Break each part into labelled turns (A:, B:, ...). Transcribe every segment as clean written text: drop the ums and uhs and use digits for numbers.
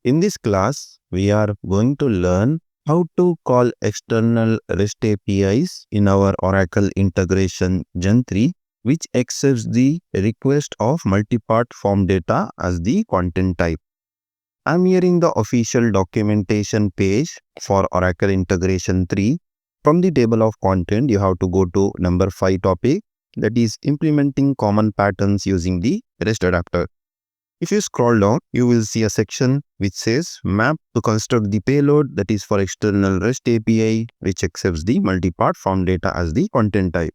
A: In this class, we are going to learn how to call external REST APIs in our Oracle integration Gen 3, which accepts the request of multipart form data as the content type. I'm here in the official documentation page for Oracle integration 3. From the table of content, you have to go to number 5 topic, that is implementing common patterns using the REST adapter. If you scroll down, you will see a section which says map to construct the payload, that is for external REST API which accepts the multipart form data as the content type.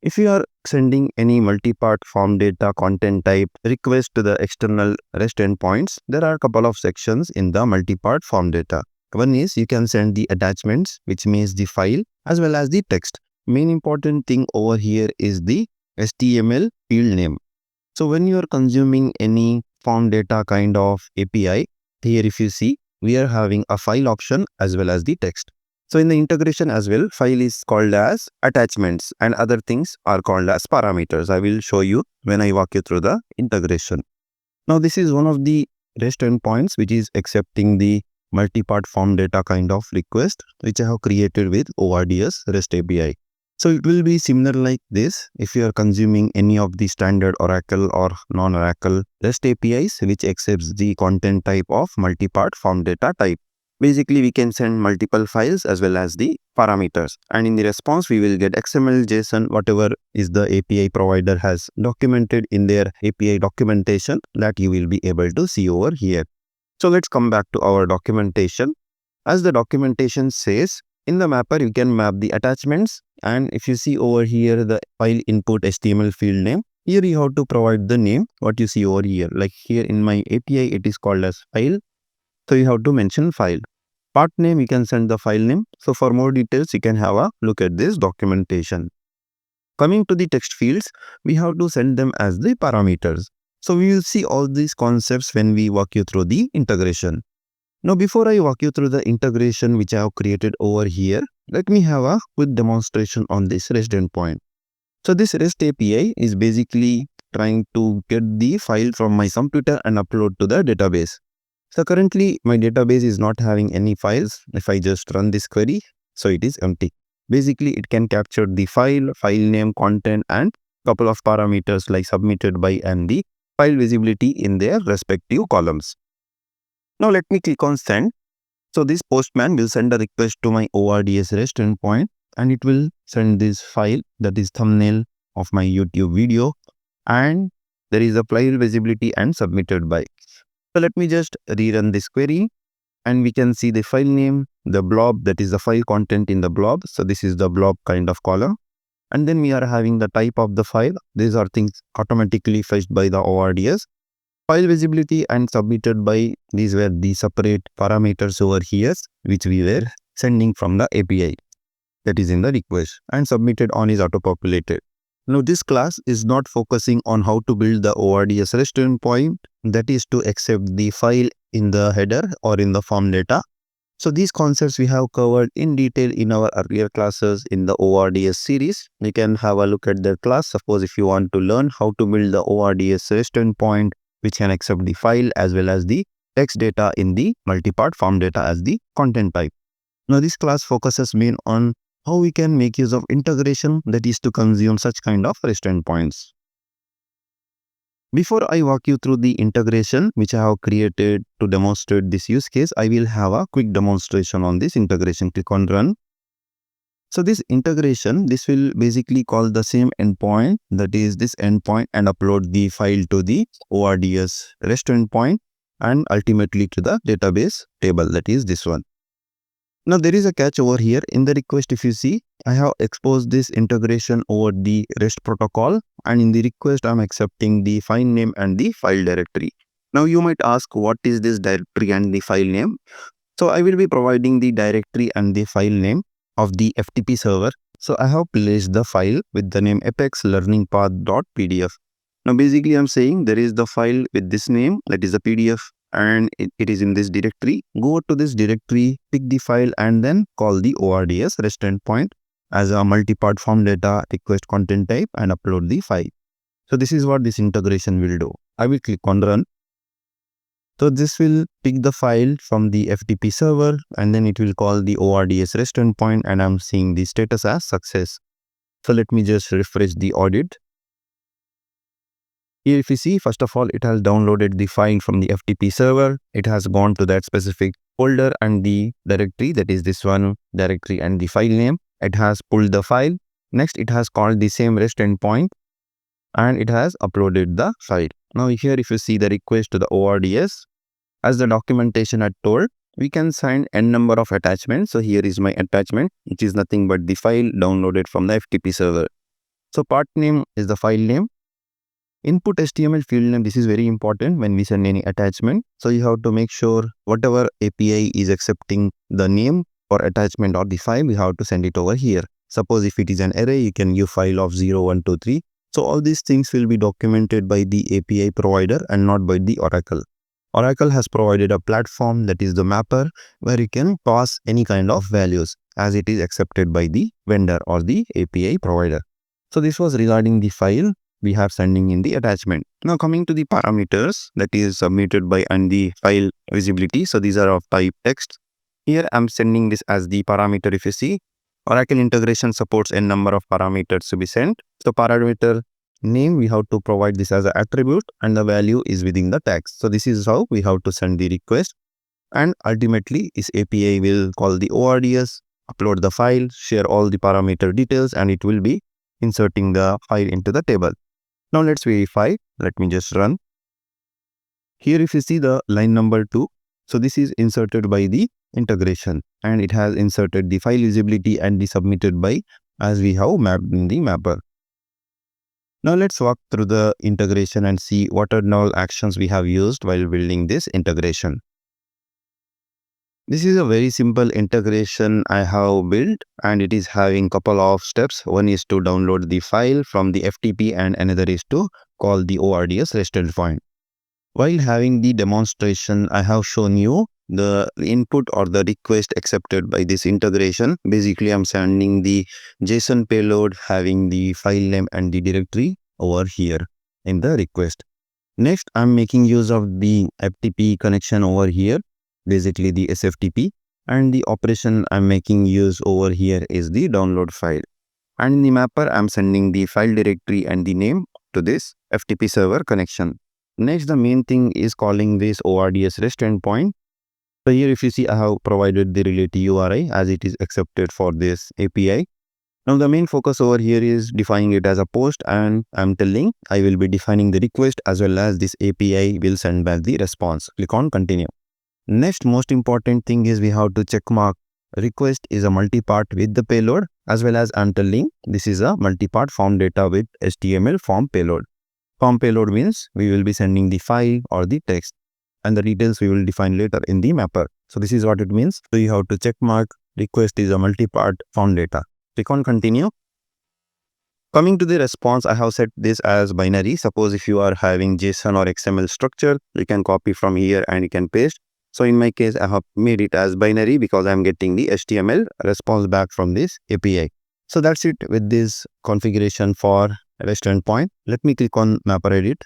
A: If you are sending any multipart form data content type request to the external REST endpoints, there are a couple of sections in the multipart form data. One is you can send the attachments, which means the file as well as the text. Main important thing over here is the HTML field name. So when you are consuming any form data kind of API, here if you see, we are having a file option as well as the text. So in the integration as well, file is called as attachments and other things are called as parameters. I will show you when I walk you through the integration. Now this is one of the REST endpoints which is accepting the multipart form data kind of request which I have created with ORDS REST API. So it will be similar like this if you are consuming any of the standard Oracle or non-Oracle REST APIs which accepts the content type of multipart form data type. Basically, we can send multiple files as well as the parameters, and in the response, we will get XML, JSON, whatever is the API provider has documented in their API documentation that you will be able to see over here. So let's come back to our documentation. As the documentation says, in the mapper, you can map the attachments, and if you see over here, the file input HTML field name, here you have to provide the name, what you see over here. Like here in my API, it is called as file. So you have to mention file. Part name, you can send the file name. So for more details, you can have a look at this documentation. Coming to the text fields, we have to send them as the parameters. So we will see all these concepts when we walk you through the integration. Now before I walk you through the integration which I have created over here, let me have a quick demonstration on this REST endpoint. So this REST API is basically trying to get the file from my computer and upload to the database. So currently my database is not having any files. If I just run this query, so it is empty. Basically it can capture the file name, content and couple of parameters like submitted by and the file visibility in their respective columns. Now let me click on send. So this postman will send a request to my ORDS REST endpoint and it will send this file, that is thumbnail of my YouTube video, and there is a file visibility and submitted by. So let me just rerun this query and we can see the file name, the blob, that is the file content in the blob. So this is the blob kind of column. And then we are having the type of the file. These are things automatically fetched by the ORDS. File visibility and submitted by, these were the separate parameters over here, which we were sending from the API. That is in the request, and submitted on is auto-populated. Now this class is not focusing on how to build the ORDS REST endpoint, that is to accept the file in the header or in the form data. So these concepts we have covered in detail in our earlier classes in the ORDS series. You can have a look at that class. Suppose if you want to learn how to build the ORDS REST endpoint which can accept the file as well as the text data in the multipart form data as the content type. Now this class focuses main on how we can make use of integration, that is to consume such kind of REST endpoints. Before I walk you through the integration which I have created to demonstrate this use case, I will have a quick demonstration on this integration. Click on run. So this integration, this will basically call the same endpoint, that is this endpoint, and upload the file to the ORDS REST endpoint and ultimately to the database table, that is this one. Now there is a catch over here. In the request, if you see, I have exposed this integration over the REST protocol, and in the request I am accepting the file name and the file directory. Now you might ask, what is this directory and the file name? So I will be providing the directory and the file name of the FTP server. So I have placed the file with the name apexlearningpath.pdf. Now basically I am saying there is the file with this name, that is a PDF, and it is in this directory. Go to this directory, pick the file and then call the ORDS REST endpoint as a multipart form data request content type and upload the file. So this is what this integration will do. I will click on run. So this will pick the file from the FTP server and then it will call the ORDS REST endpoint, and I'm seeing the status as success. So let me just refresh the audit. Here if you see, first of all, it has downloaded the file from the FTP server. It has gone to that specific folder and the directory, that is this one directory and the file name. It has pulled the file. Next, it has called the same REST endpoint and it has uploaded the file. Now here if you see the request to the ORDS, as the documentation had told, we can send n number of attachments. So here is my attachment, which is nothing but the file downloaded from the FTP server. So part name is the file name. Input HTML field name, this is very important when we send any attachment. So you have to make sure whatever API is accepting the name or attachment or the file, we have to send it over here. Suppose if it is an array, you can give file of 0, 1, 2, 3. So all these things will be documented by the API provider and not by the Oracle. Oracle has provided a platform, that is the mapper, where you can pass any kind of values as it is accepted by the vendor or the API provider. So this was regarding the file we have sending in the attachment. Now coming to the parameters that is submitted by and the file visibility. So these are of type text. Here I'm sending this as the parameter. If you see, Oracle integration supports n number of parameters to be sent. So parameter name, we have to provide this as an attribute and the value is within the text. So this is how we have to send the request, and ultimately this API will call the ORDS, upload the file, share all the parameter details, and it will be inserting the file into the table. Now let's verify. Let me just run. Here if you see the line number 2, so this is inserted by the integration and it has inserted the file visibility and the submitted by as we have mapped in the mapper. Now let's walk through the integration and see what are all actions we have used while building this integration. This is a very simple integration I have built and it is having couple of steps. One is to download the file from the FTP and another is to call the ORDS REST endpoint. While having the demonstration, I have shown you the input or the request accepted by this integration. Basically, I'm sending the JSON payload having the file name and the directory over here in the request. Next, I'm making use of the FTP connection over here, basically the SFTP, and the operation I'm making use over here is the download file. And in the mapper, I'm sending the file directory and the name to this FTP server connection. Next, the main thing is calling this ORDS REST endpoint. So here if you see, I have provided the related URI as it is accepted for this API. Now the main focus over here is defining it as a post, and I'm telling I will be defining the request as well as this API will send back the response. Click on continue. Next most important thing is we have to check mark request is a multipart with the payload, as well as I'm telling this is a multipart form data with HTML form payload. Form payload means we will be sending the file or the text, and the details we will define later in the mapper. So this is what it means. So you have to check mark request is a multipart form data. Click on continue. Coming to the response, I have set this as binary. Suppose if you are having JSON or XML structure, you can copy from here and you can paste. So in my case, I have made it as binary because I'm getting the HTML response back from this API. So that's it with this configuration for REST endpoint. Let me click on mapper edit.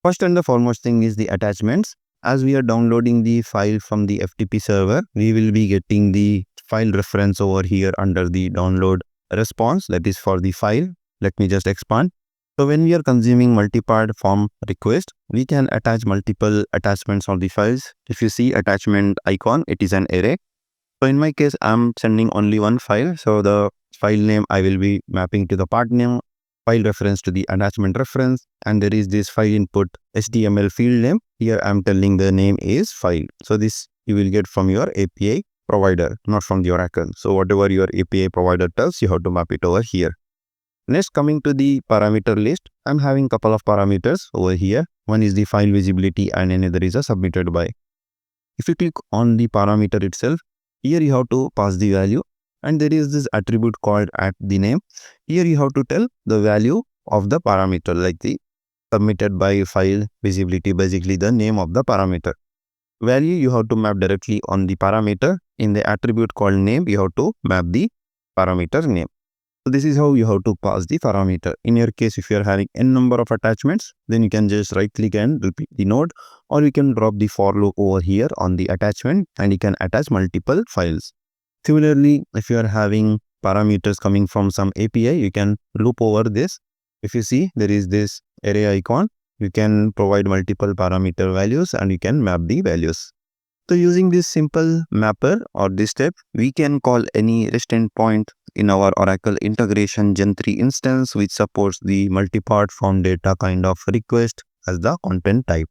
A: First and the foremost thing is the attachments. As we are downloading the file from the FTP server, we will be getting the file reference over here under the download response, that is for the file. Let me just expand. So when we are consuming multipart form request, we can attach multiple attachments on the files. If you see attachment icon, it is an array. So in my case, I'm sending only one file. So the file name I will be mapping to the part name, file reference to the attachment reference, and there is this file input HTML field name. Here I'm telling the name is file. So this you will get from your API provider, not from the Oracle. So whatever your API provider tells, you have to map it over here. Next, coming to the parameter list, I'm having couple of parameters over here. One is the file visibility and another is a submitted by. If you click on the parameter itself, here you have to pass the value, and there is this attribute called at the name. Here you have to tell the value of the parameter, like the submitted by file visibility, basically the name of the parameter. Value you have to map directly on the parameter. In the attribute called name, you have to map the parameter name. So this is how you have to pass the parameter. In your case, if you are having n number of attachments, then you can just right click and repeat the node, or you can drop the for loop over here on the attachment and you can attach multiple files. Similarly, if you are having parameters coming from some API, you can loop over this. If you see, there is this array icon. You can provide multiple parameter values and you can map the values. So using this simple mapper or this step, we can call any REST endpoint in our Oracle integration Gen 3 instance, which supports the multipart form data kind of request as the content type.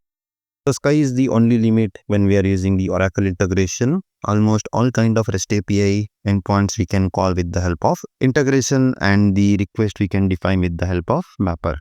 A: So sky is the only limit when we are using the Oracle integration. Almost all kind of REST API endpoints we can call with the help of integration, and the request we can define with the help of mapper.